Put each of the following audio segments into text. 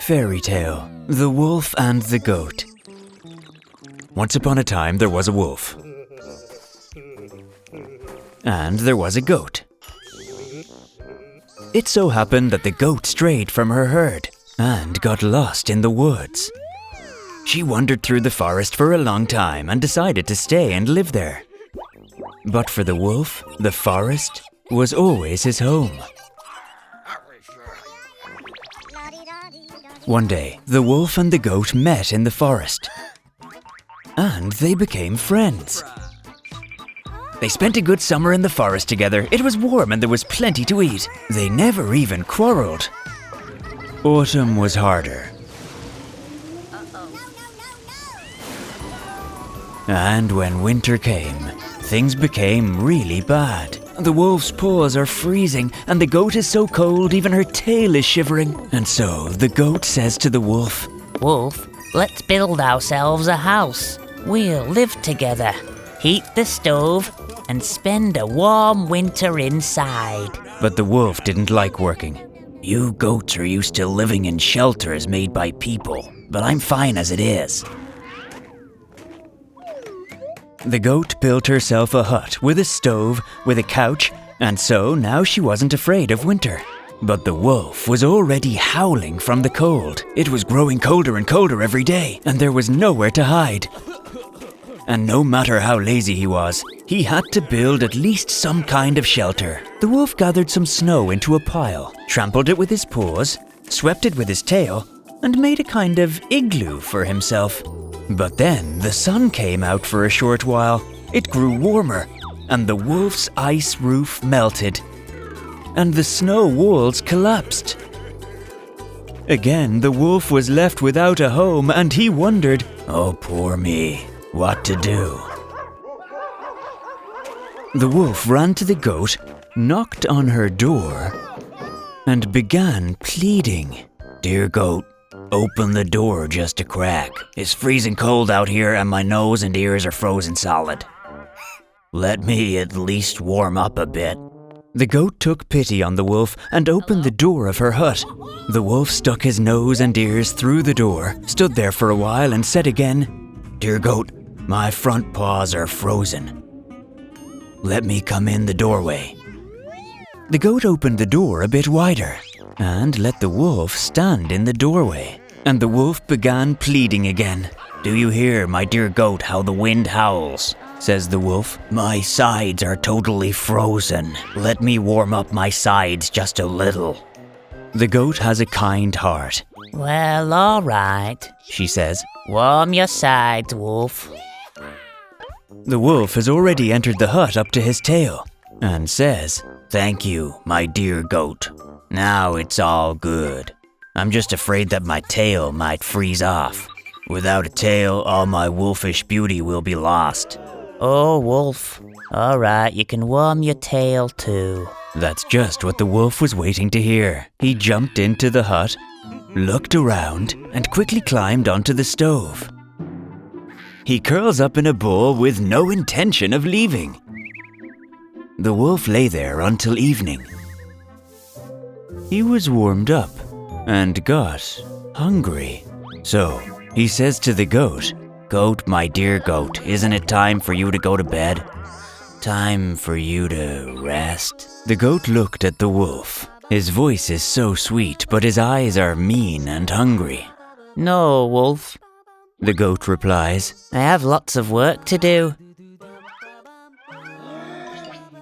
Fairytale: The Wolf and the Goat. Once upon a time there was a wolf. And there was a goat. It so happened that the goat strayed from her herd and got lost in the woods. She wandered through the forest for a long time and decided to stay and live there. But for the wolf, the forest was always his home. One day, the wolf and the goat met in the forest, and they became friends. They spent a good summer in the forest together. It was warm and there was plenty to eat. They never even quarreled. Autumn was harder. And when winter came, things became really bad. The wolf's paws are freezing, and the goat is so cold even her tail is shivering. And so the goat says to the wolf, "Wolf, let's build ourselves a house. We'll live together, heat the stove, and spend a warm winter inside." But the wolf didn't like working. "You goats are used to living in shelters made by people, but I'm fine as it is." The goat built herself a hut with a stove, with a couch, and so now she wasn't afraid of winter. But the wolf was already howling from the cold. It was growing colder and colder every day, and there was nowhere to hide. And no matter how lazy he was, he had to build at least some kind of shelter. The wolf gathered some snow into a pile, trampled it with his paws, swept it with his tail, and made a kind of igloo for himself. But then the sun came out for a short while. It grew warmer, and the wolf's ice roof melted, and the snow walls collapsed. Again, the wolf was left without a home, and he wondered, "Oh, poor me, what to do?" The wolf ran to the goat, knocked on her door, and began pleading. "Dear goat, open the door just a crack. It's freezing cold out here and my nose and ears are frozen solid. Let me at least warm up a bit." The goat took pity on the wolf and opened the door of her hut. The wolf stuck his nose and ears through the door, stood there for a while and said again, "Dear goat, my front paws are frozen. Let me come in the doorway." The goat opened the door a bit wider and let the wolf stand in the doorway. And the wolf began pleading again. "Do you hear, my dear goat, how the wind howls?" says the wolf. "My sides are totally frozen. Let me warm up my sides just a little." The goat has a kind heart. "Well, all right," she says. "Warm your sides, wolf." The wolf has already entered the hut up to his tail and says, "Thank you, my dear goat. Now it's all good. I'm just afraid that my tail might freeze off. Without a tail, all my wolfish beauty will be lost." "Oh, wolf. All right, you can warm your tail too." That's just what the wolf was waiting to hear. He jumped into the hut, looked around, and quickly climbed onto the stove. He curls up in a ball with no intention of leaving. The wolf lay there until evening. He was warmed up and got hungry. So he says to the goat, "Goat, my dear goat, isn't it time for you to go to bed? Time for you to rest?" The goat looked at the wolf. His voice is so sweet, but his eyes are mean and hungry. "No, wolf," the goat replies. "I have lots of work to do.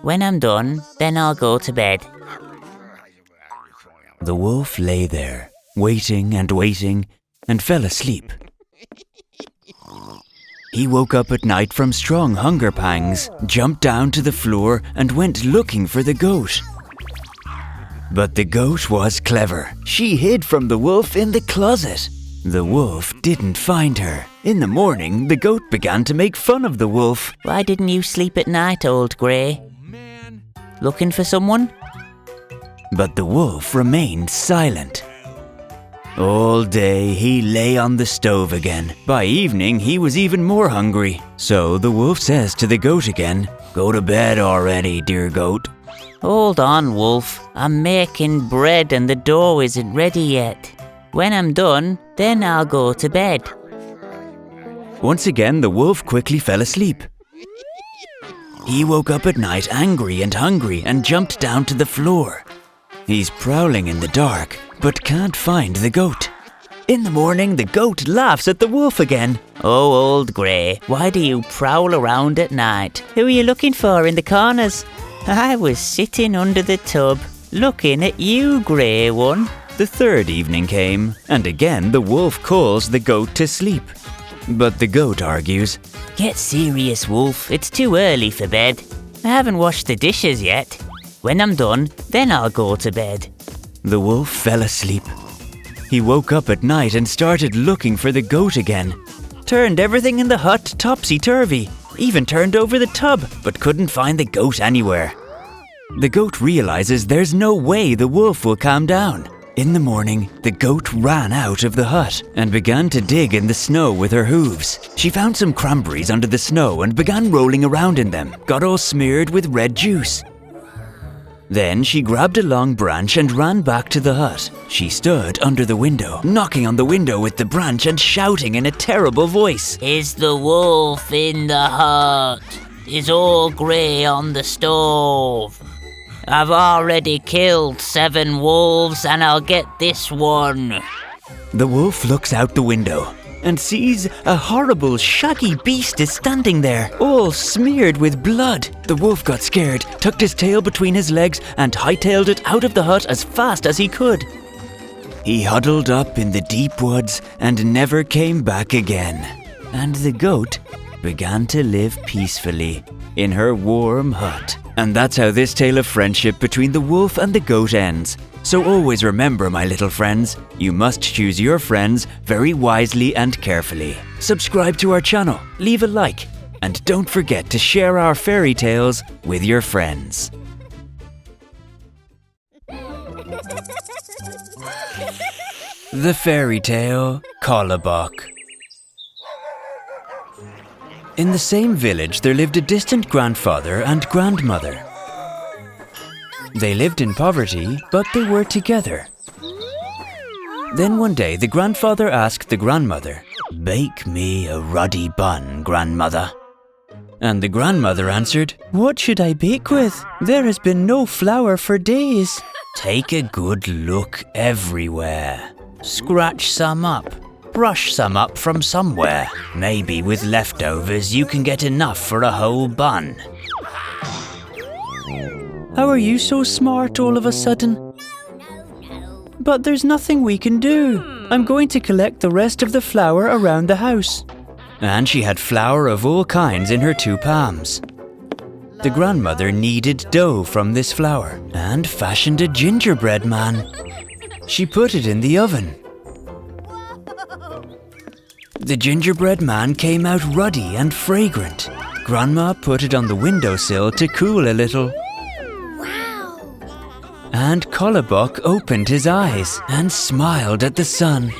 When I'm done, then I'll go to bed." The wolf lay there, waiting and fell asleep. He woke up at night from strong hunger pangs, jumped down to the floor, and went looking for the goat. But the goat was clever. She hid from the wolf in the closet. The wolf didn't find her. In the morning, the goat began to make fun of the wolf. "Why didn't you sleep at night, old grey? Looking for someone?" But the wolf remained silent. All day he lay on the stove again. By evening he was even more hungry. So the wolf says to the goat again, "Go to bed already, dear goat." "Hold on, wolf. I'm making bread and the dough isn't ready yet." When I'm done, then I'll go to bed. Once again, the wolf quickly fell asleep. He woke up at night angry and hungry and jumped down to the floor. He's prowling in the dark, but can't find the goat. In the morning, the goat laughs at the wolf again. Oh, old Grey, why do you prowl around at night? Who are you looking for in the corners? I was sitting under the tub, looking at you, Grey One. The third evening came, and again the wolf calls the goat to sleep. But the goat argues, Get serious, Wolf, it's too early for bed. I haven't washed the dishes yet. When I'm done, then I'll go to bed. The wolf fell asleep. He woke up at night and started looking for the goat again. Turned everything in the hut topsy-turvy. Even turned over the tub, but couldn't find the goat anywhere. The goat realizes there's no way the wolf will calm down. In the morning, the goat ran out of the hut and began to dig in the snow with her hooves. She found some cranberries under the snow and began rolling around in them, got all smeared with red juice. Then she grabbed a long branch and ran back to the hut. She stood under the window, knocking on the window with the branch and shouting in a terrible voice. Is the wolf in the hut? Is old Grey on the stove? I've already killed 7 wolves and I'll get this one. The wolf looks out the window and sees a horrible, shaggy beast is standing there, all smeared with blood. The wolf got scared, tucked his tail between his legs and hightailed it out of the hut as fast as he could. He huddled up in the deep woods and never came back again. And the goat began to live peacefully in her warm hut. And that's how this tale of friendship between the wolf and the goat ends. So always remember, my little friends, you must choose your friends very wisely and carefully. Subscribe to our channel, leave a like, and don't forget to share our fairy tales with your friends. The fairy tale Colobok. In the same village, there lived a distant grandfather and grandmother. They lived in poverty, but they were together. Then one day, the grandfather asked the grandmother, "Bake me a ruddy bun, grandmother." And the grandmother answered, "What should I bake with? There has been no flour for days." "Take a good look everywhere. Scratch some up. Brush some up from somewhere. Maybe with leftovers you can get enough for a whole bun." "How are you so smart all of a sudden?" "But there's nothing we can do. I'm going to collect the rest of the flour around the house." And she had flour of all kinds in her 2 palms. The grandmother kneaded dough from this flour and fashioned a gingerbread man. She put it in the oven. The gingerbread man came out ruddy and fragrant. Grandma put it on the windowsill to cool a little. Wow! And Colobok opened his eyes and smiled at the sun.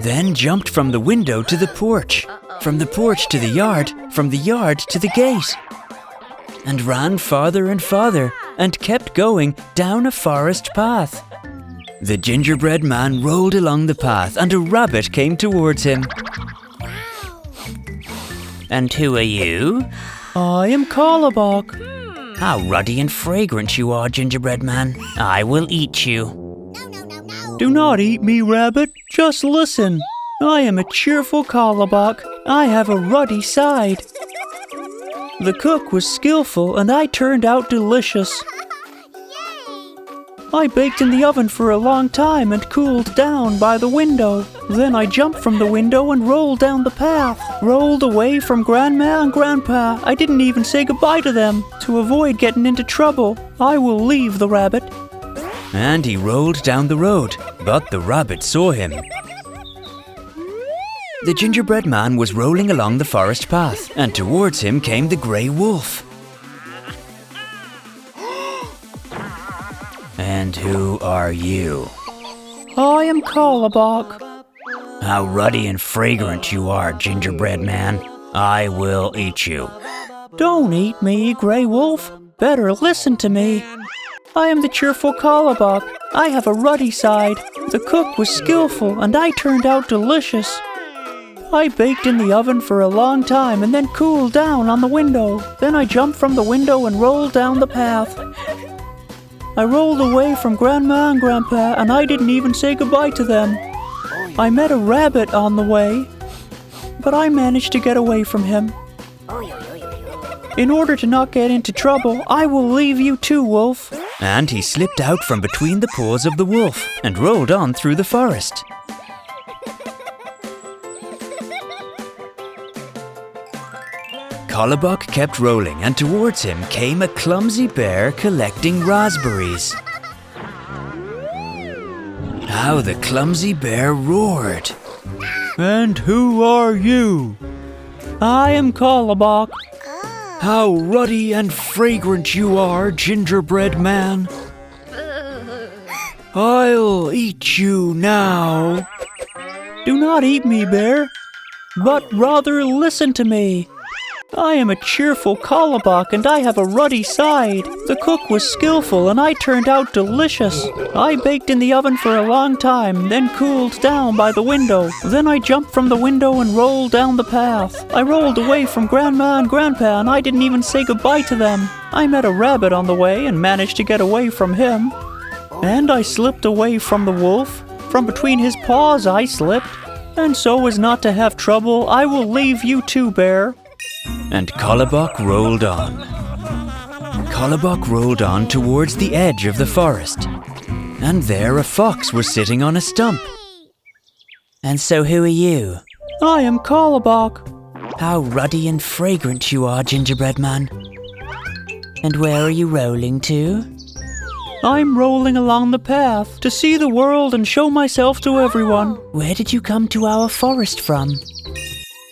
Then jumped from the window to the porch, from the porch to the yard, from the yard to the gate. And ran farther and farther and kept going down a forest path. The gingerbread man rolled along the path and a rabbit came towards him. "And who are you?" "I am Colobok." "How ruddy and fragrant you are, gingerbread man. I will eat you." "Do not eat me, rabbit. Just listen. I am a cheerful Colobok. I have a ruddy side. The cook was skillful and I turned out delicious. I baked in the oven for a long time and cooled down by the window. Then I jumped from the window and rolled down the path. Rolled away from Grandma and Grandpa. I didn't even say goodbye to them. To avoid getting into trouble, I will leave the rabbit." And he rolled down the road, but the rabbit saw him. The gingerbread man was rolling along the forest path, and towards him came the grey wolf. "And who are you?" "I am Colobok." "How ruddy and fragrant you are, gingerbread man. I will eat you." "Don't eat me, grey wolf. Better listen to me. I am the cheerful Kolobok. I have a ruddy side. The cook was skillful and I turned out delicious. I baked in the oven for a long time and then cooled down on the window. Then I jumped from the window and rolled down the path. I rolled away from Grandma and Grandpa and I didn't even say goodbye to them. I met a rabbit on the way, but I managed to get away from him. In order to not get into trouble, I will leave you too, Wolf. And he slipped out from between the paws of the wolf and rolled on through the forest. Kolobok kept rolling, and towards him came a clumsy bear collecting raspberries. How the clumsy bear roared. And who are you? I am Kolobok. How ruddy and fragrant you are, gingerbread man. I'll eat you now. Do not eat me, bear, but rather listen to me. I am a cheerful Kolobok and I have a ruddy side. The cook was skillful and I turned out delicious. I baked in the oven for a long time, then cooled down by the window. Then I jumped from the window and rolled down the path. I rolled away from Grandma and Grandpa and I didn't even say goodbye to them. I met a rabbit on the way and managed to get away from him. And I slipped away from the wolf. From between his paws I slipped. And so as not to have trouble, I will leave you too, bear. And Kolobok rolled on. Kolobok rolled on towards the edge of the forest. And there a fox was sitting on a stump. And so who are you? I am Kolobok. How ruddy and fragrant you are, gingerbread man. And where are you rolling to? I'm rolling along the path to see the world and show myself to everyone. Where did you come to our forest from?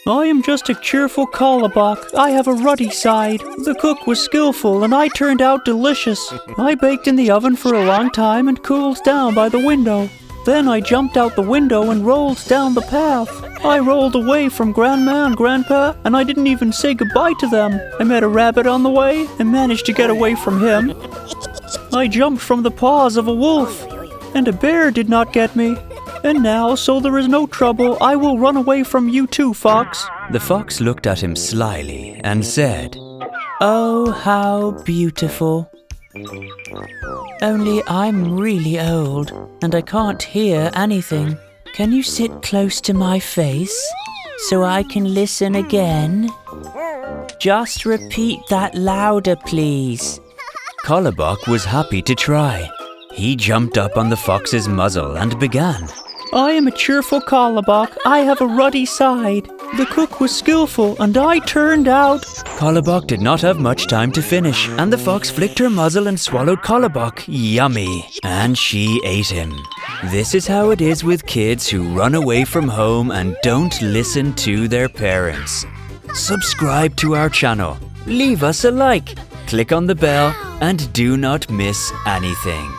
I am just a cheerful Kolobok. I have a ruddy side. The cook was skillful and I turned out delicious. I baked in the oven for a long time and cooled down by the window. Then I jumped out the window and rolled down the path. I rolled away from Grandma and Grandpa and I didn't even say goodbye to them. I met a rabbit on the way and managed to get away from him. I jumped from the paws of a wolf and a bear did not get me. And now, so there is no trouble, I will run away from you too, Fox. The fox looked at him slyly and said, Oh, how beautiful. Only I'm really old and I can't hear anything. Can you sit close to my face so I can listen again? Just repeat that louder, please. Kolobok was happy to try. He jumped up on the fox's muzzle and began. I am a cheerful Kolobok. I have a ruddy side. The cook was skillful and I turned out... Kolobok did not have much time to finish, and the fox flicked her muzzle and swallowed Kolobok. Yummy! And she ate him. This is how it is with kids who run away from home and don't listen to their parents. Subscribe to our channel, leave us a like, click on the bell, and do not miss anything.